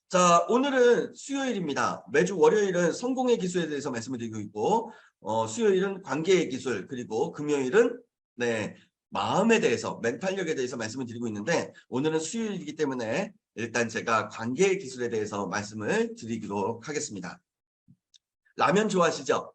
자, 오늘은 수요일입니다. 매주 월요일은 성공의 기술에 대해서 말씀을 드리고 있고, 수요일은 관계의 기술, 그리고 금요일은 마음에 대해서, 멘탈력에 대해서 말씀을 드리고 있는데, 오늘은 수요일이기 때문에 일단 제가 관계의 기술에 대해서 말씀을 드리도록 하겠습니다. 라면 좋아하시죠?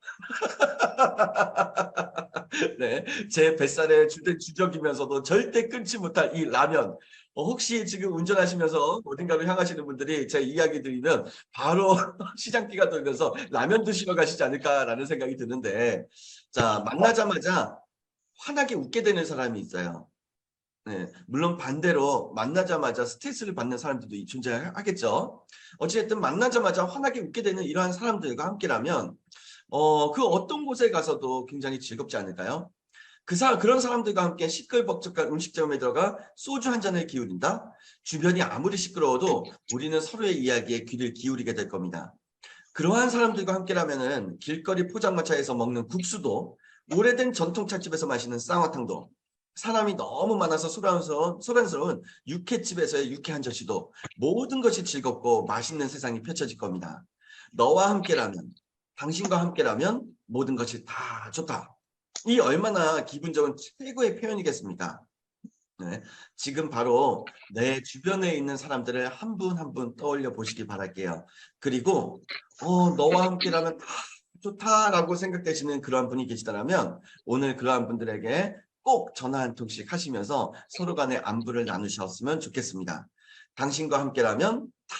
네, 제 뱃살에 주된 주적이면서도 절대 끊지 못할 이 라면. 혹시 지금 운전하시면서 어딘가로 향하시는 분들이 제 이야기 들으면 바로 시장기가 돌면서 라면 드시러 가시지 않을까라는 생각이 드는데, 자, 만나자마자 환하게 웃게 되는 사람이 있어요. 네, 물론 반대로 만나자마자 스트레스를 받는 사람들도 존재하겠죠. 어찌됐든 만나자마자 환하게 웃게 되는 이러한 사람들과 함께라면 그 어떤 곳에 가서도 굉장히 즐겁지 않을까요? 그런 사람들과 함께 시끌벅적한 음식점에 들어가 소주 한 잔을 기울인다? 주변이 아무리 시끄러워도 우리는 서로의 이야기에 귀를 기울이게 될 겁니다. 그러한 사람들과 함께라면은 길거리 포장마차에서 먹는 국수도, 오래된 전통찻집에서 마시는 쌍화탕도, 사람이 너무 많아서 소란스러운 육회집에서의 육회 한 접시도 모든 것이 즐겁고 맛있는 세상이 펼쳐질 겁니다. 너와 함께라면, 당신과 함께라면 모든 것이 다 좋다. 이 얼마나 기분 좋은 최고의 표현이겠습니까? 네, 지금 바로 내 주변에 있는 사람들을 한 분 한 분 떠올려 보시기 바랄게요. 그리고 너와 함께라면 다 좋다라고 생각되시는 그러한 분이 계시다면 오늘 그러한 분들에게 꼭 전화 한 통씩 하시면서 서로 간의 안부를 나누셨으면 좋겠습니다. 당신과 함께라면 다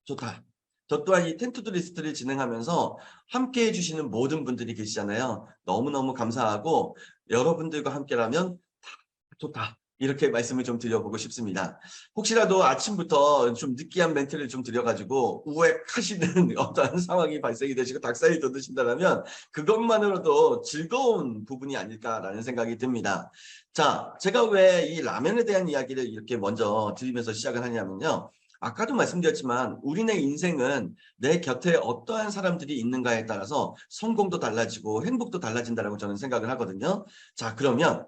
좋다. 저 또한 이 텐투드 리스트를 진행하면서 함께 해주시는 모든 분들이 계시잖아요. 너무너무 감사하고 여러분들과 함께라면 다 좋다. 이렇게 말씀을 좀 드려보고 싶습니다. 혹시라도 아침부터 좀 느끼한 멘트를 좀 드려가지고 우웩하시는 어떠한 상황이 발생이 되시고 닭살이 돋으신다면 그것만으로도 즐거운 부분이 아닐까라는 생각이 듭니다. 자, 제가 왜 이 라면에 대한 이야기를 이렇게 먼저 드리면서 시작을 하냐면요. 아까도 말씀드렸지만 우리네 인생은 내 곁에 어떠한 사람들이 있는가에 따라서 성공도 달라지고 행복도 달라진다고 저는 생각을 하거든요. 자, 그러면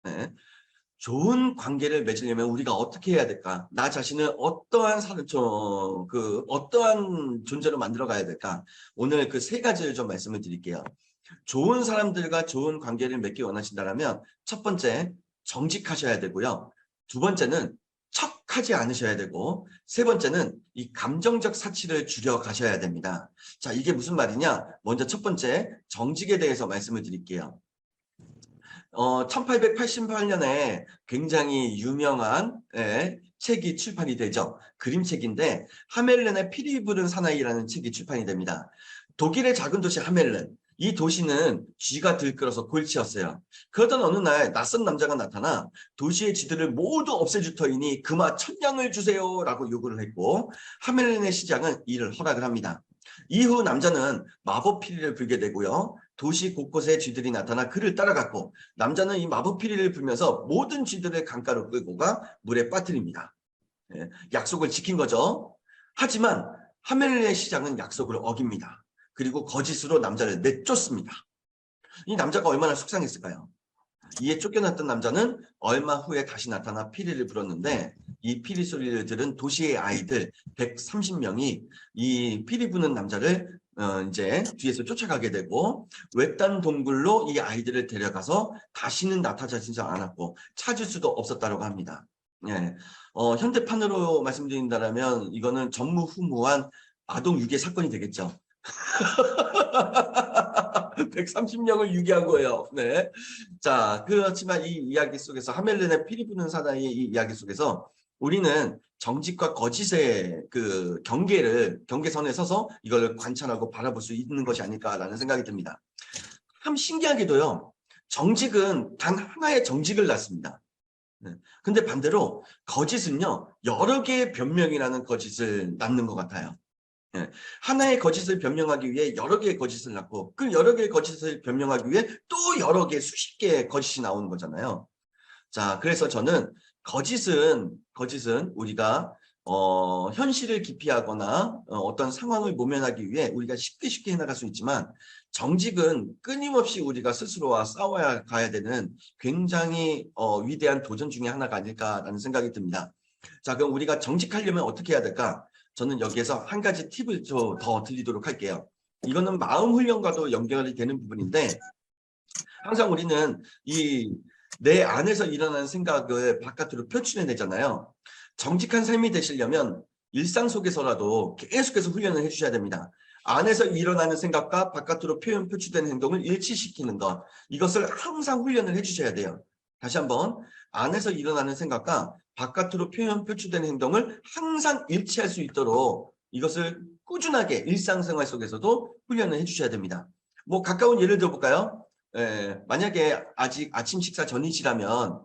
네. 좋은 관계를 맺으려면 우리가 어떻게 해야 될까? 나 자신을 어떠한 존재로 만들어 가야 될까? 오늘 그 세 가지를 좀 말씀을 드릴게요. 좋은 사람들과 좋은 관계를 맺기 원하신다면 첫 번째, 정직하셔야 되고요. 두 번째는 척하지 않으셔야 되고, 세 번째는 이 감정적 사치를 줄여 가셔야 됩니다. 자, 이게 무슨 말이냐? 먼저 첫 번째, 정직에 대해서 말씀을 드릴게요. 1888년에 굉장히 유명한 책이 출판이 되죠. 그림책인데 하멜른의 피리 부른 사나이라는 책이 출판이 됩니다. 독일의 작은 도시 하멜른. 이 도시는 쥐가 들끓어서 골치였어요. 그러던 어느 날 낯선 남자가 나타나 도시의 쥐들을 모두 없애줄 터이니 그마 1000냥을 주세요라고 요구를 했고 하멜른의 시장은 이를 허락을 합니다. 이후 남자는 마법 피리를 불게 되고요. 도시 곳곳에 쥐들이 나타나 그를 따라갔고 남자는 이 마법 피리를 불면서 모든 쥐들을 강가로 끌고 가 물에 빠뜨립니다. 약속을 지킨 거죠. 하지만 하멜의 시장은 약속을 어깁니다. 그리고 거짓으로 남자를 내쫓습니다. 이 남자가 얼마나 속상했을까요? 이에 쫓겨났던 남자는 얼마 후에 다시 나타나 피리를 불었는데 이 피리 소리를 들은 도시의 아이들 130명이 이 피리 부는 남자를 이제 뒤에서 쫓아가게 되고 외딴 동굴로 이 아이들을 데려가서 다시는 나타나지 않았고 찾을 수도 없었다고 합니다. 예. 현대판으로 말씀드린다면 이거는 전무후무한 아동 유괴 사건이 되겠죠. 130명을 유기한 거예요. 네. 자, 그렇지만 이 이야기 속에서 하멜른의 피리 부는 사나이의 이 이야기 속에서 우리는 정직과 거짓의 그 경계선에 서서 이걸 관찰하고 바라볼 수 있는 것이 아닐까라는 생각이 듭니다. 참 신기하게도요. 정직은 단 하나의 정직을 낳습니다. 네. 근데 반대로 거짓은요. 여러 개의 변명이라는 거짓을 낳는 것 같아요. 예. 하나의 거짓을 변명하기 위해 여러 개의 거짓을 낳고 그 여러 개의 거짓을 변명하기 위해 또 여러 개 수십 개의 거짓이 나오는 거잖아요. 자, 그래서 저는 거짓은 우리가 현실을 기피하거나 어떤 상황을 모면하기 위해 우리가 쉽게 해나갈 수 있지만 정직은 끊임없이 우리가 스스로와 싸워야 가야 되는 굉장히 위대한 도전 중에 하나가 아닐까라는 생각이 듭니다. 자, 그럼 우리가 정직하려면 어떻게 해야 될까? 저는 여기에서 한 가지 팁을 좀 더 드리도록 할게요. 이거는 마음 훈련과도 연결이 되는 부분인데 항상 우리는 이 내 안에서 일어나는 생각을 바깥으로 표출해내잖아요. 정직한 삶이 되시려면 일상 속에서라도 계속해서 훈련을 해주셔야 됩니다. 안에서 일어나는 생각과 바깥으로 표출되는 행동을 일치시키는 것, 이것을 항상 훈련을 해주셔야 돼요. 다시 한번, 안에서 일어나는 생각과 바깥으로 표출되는 행동을 항상 일치할 수 있도록 이것을 꾸준하게 일상생활 속에서도 훈련을 해주셔야 됩니다. 뭐 가까운 예를 들어볼까요? 만약에 아직 아침 식사 전이시라면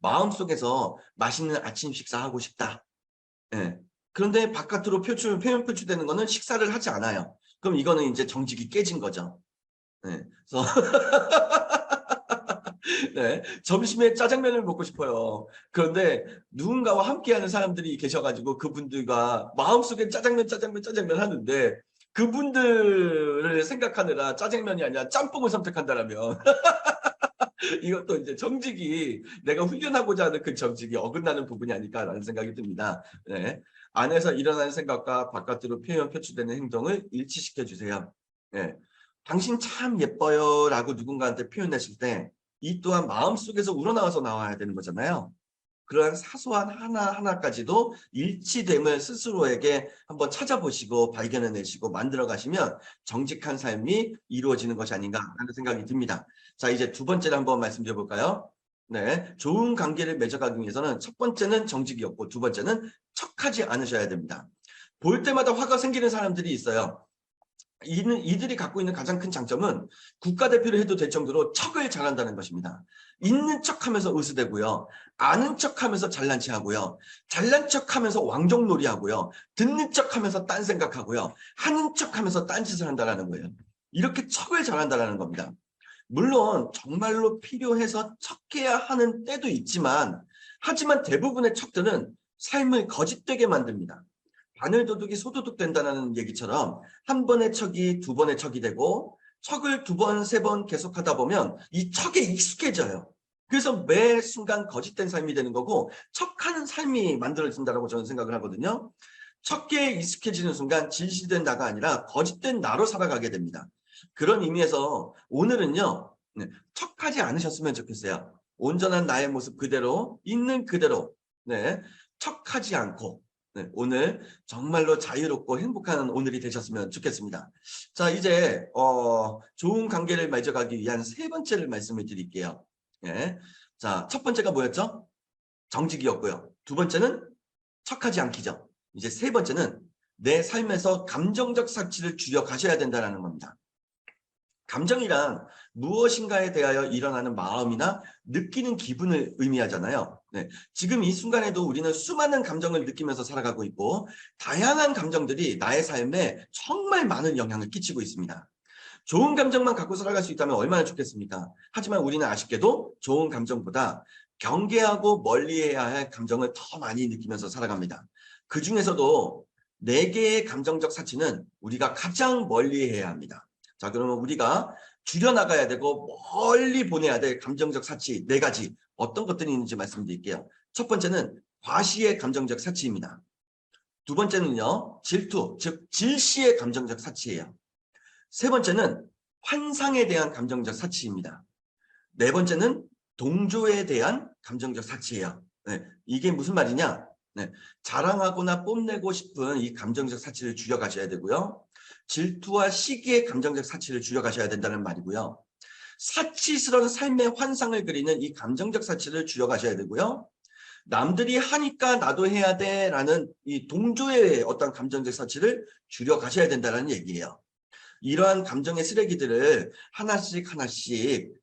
마음속에서 맛있는 아침 식사 하고 싶다. 예. 그런데 바깥으로 표출되는 거는 식사를 하지 않아요. 그럼 이거는 이제 정직이 깨진 거죠. 예. 그래서 네, 점심에 짜장면을 먹고 싶어요. 그런데 누군가와 함께하는 사람들이 계셔가지고 그분들과 마음속에 짜장면 하는데 그분들을 생각하느라 짜장면이 아니라 짬뽕을 선택한다라면 이것도 이제 정직이 내가 훈련하고자 하는 그 정직이 어긋나는 부분이 아닐까라는 생각이 듭니다. 네. 안에서 일어나는 생각과 바깥으로 표출되는 행동을 일치시켜 주세요. 네. 당신 참 예뻐요 라고 누군가한테 표현했을 때 이 또한 마음속에서 우러나와서 나와야 되는 거잖아요. 그러한 사소한 하나하나까지도 일치됨을 스스로에게 한번 찾아보시고 발견해내시고 만들어 가시면 정직한 삶이 이루어지는 것이 아닌가 하는 생각이 듭니다. 자, 이제 두 번째를 한번 말씀드려 볼까요? 네, 좋은 관계를 맺어가기 위해서는 첫 번째는 정직이었고 두 번째는 척하지 않으셔야 됩니다. 볼 때마다 화가 생기는 사람들이 있어요. 이들이 갖고 있는 가장 큰 장점은 국가대표를 해도 될 정도로 척을 잘한다는 것입니다. 있는 척하면서 으스대고요. 아는 척하면서 잘난 체하고요. 잘난 척하면서 왕족놀이 하고요. 듣는 척하면서 딴 생각하고요. 하는 척하면서 딴짓을 한다는 거예요. 이렇게 척을 잘한다는 겁니다. 물론 정말로 필요해서 척해야 하는 때도 있지만 하지만 대부분의 척들은 삶을 거짓되게 만듭니다. 바늘도둑이 소도둑 된다는 얘기처럼 한 번의 척이 두 번의 척이 되고 척을 두 번, 세 번 계속하다 보면 이 척에 익숙해져요. 그래서 매 순간 거짓된 삶이 되는 거고 척하는 삶이 만들어진다고 저는 생각을 하거든요. 척에 익숙해지는 순간 진실된 나가 아니라 거짓된 나로 살아가게 됩니다. 그런 의미에서 오늘은요. 척하지 않으셨으면 좋겠어요. 온전한 나의 모습 그대로 있는 그대로 척하지 않고 오늘 정말로 자유롭고 행복한 오늘이 되셨으면 좋겠습니다. 자, 이제 좋은 관계를 맺어가기 위한 세 번째를 말씀을 드릴게요. 예. 자, 첫 번째가 뭐였죠? 정직이었고요. 두 번째는 척하지 않기죠. 이제 세 번째는 내 삶에서 감정적 사치를 줄여가셔야 된다는 겁니다. 감정이란 무엇인가에 대하여 일어나는 마음이나 느끼는 기분을 의미하잖아요. 네. 지금 이 순간에도 우리는 수많은 감정을 느끼면서 살아가고 있고 다양한 감정들이 나의 삶에 정말 많은 영향을 끼치고 있습니다. 좋은 감정만 갖고 살아갈 수 있다면 얼마나 좋겠습니까? 하지만 우리는 아쉽게도 좋은 감정보다 경계하고 멀리해야 할 감정을 더 많이 느끼면서 살아갑니다. 그 중에서도 4개의 감정적 사치는 우리가 가장 멀리해야 합니다. 자, 그러면 우리가 줄여나가야 되고 멀리 보내야 될 감정적 사치 4가지 어떤 것들이 있는지 말씀드릴게요. 첫 번째는 과시의 감정적 사치입니다. 두 번째는요, 질투, 즉 질시의 감정적 사치예요. 세 번째는 환상에 대한 감정적 사치입니다. 네 번째는 동조에 대한 감정적 사치예요. 네, 이게 무슨 말이냐? 네, 자랑하거나 뽐내고 싶은 이 감정적 사치를 줄여가셔야 되고요. 질투와 시기의 감정적 사치를 줄여가셔야 된다는 말이고요. 사치스러운 삶의 환상을 그리는 이 감정적 사치를 줄여가셔야 되고요. 남들이 하니까 나도 해야 돼라는 이 동조의 어떤 감정적 사치를 줄여가셔야 된다는 얘기예요. 이러한 감정의 쓰레기들을 하나씩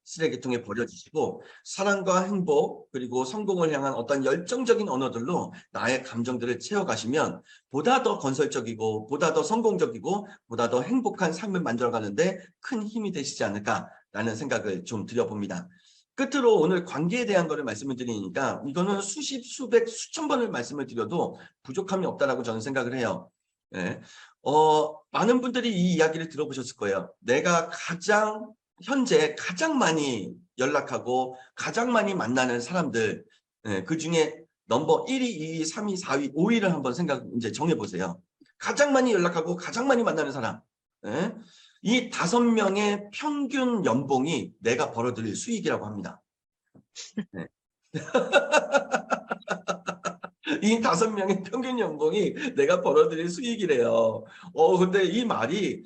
쓰레기통에 버려주시고 사랑과 행복 그리고 성공을 향한 어떤 열정적인 언어들로 나의 감정들을 채워가시면 보다 더 건설적이고 보다 더 성공적이고 보다 더 행복한 삶을 만들어가는데 큰 힘이 되시지 않을까라는 생각을 좀 드려봅니다. 끝으로 오늘 관계에 대한 거를 말씀을 드리니까 이거는 수십, 수백, 수천 번을 말씀을 드려도 부족함이 없다라고 저는 생각을 해요. 네. 많은 분들이 이 이야기를 들어보셨을 거예요. 내가 현재 가장 많이 연락하고 가장 많이 만나는 사람들, 그 중에 넘버 1위, 2위, 3위, 4위, 5위를 한번 이제 정해보세요. 가장 많이 연락하고 가장 많이 만나는 사람. 예? 이 5명의 평균 연봉이 내가 벌어들일 수익이라고 합니다. 네. 이 5명의 평균 연봉이 내가 벌어들일 수익이래요. 근데 이 말이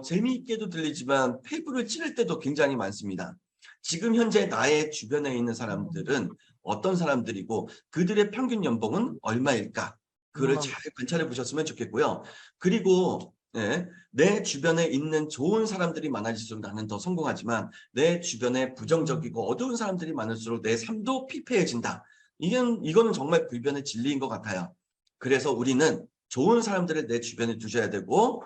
재미있게도 들리지만 폐부를 찌를 때도 굉장히 많습니다. 지금 현재 나의 주변에 있는 사람들은 어떤 사람들이고 그들의 평균 연봉은 얼마일까? 그걸 잘 관찰해 보셨으면 좋겠고요. 그리고 내 주변에 있는 좋은 사람들이 많아질수록 나는 더 성공하지만 내 주변에 부정적이고 어두운 사람들이 많을수록 내 삶도 피폐해진다. 이거는 정말 불변의 진리인 것 같아요. 그래서 우리는 좋은 사람들을 내 주변에 두셔야 되고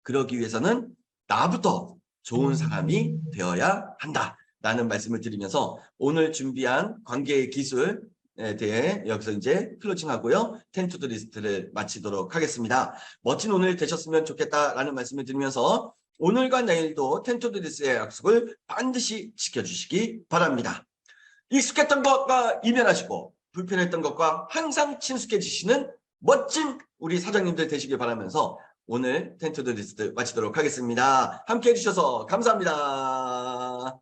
그러기 위해서는 나부터 좋은 사람이 되어야 한다라는 말씀을 드리면서 오늘 준비한 관계의 기술에 대해 여기서 이제 클로징하고요. 텐투드 리스트를 마치도록 하겠습니다. 멋진 오늘 되셨으면 좋겠다라는 말씀을 드리면서 오늘과 내일도 텐투드 리스트의 약속을 반드시 지켜주시기 바랍니다. 익숙했던 것과 이면하시고 불편했던 것과 항상 친숙해지시는 멋진 우리 사장님들 되시길 바라면서 오늘 텐투드 리스트 마치도록 하겠습니다. 함께 해주셔서 감사합니다.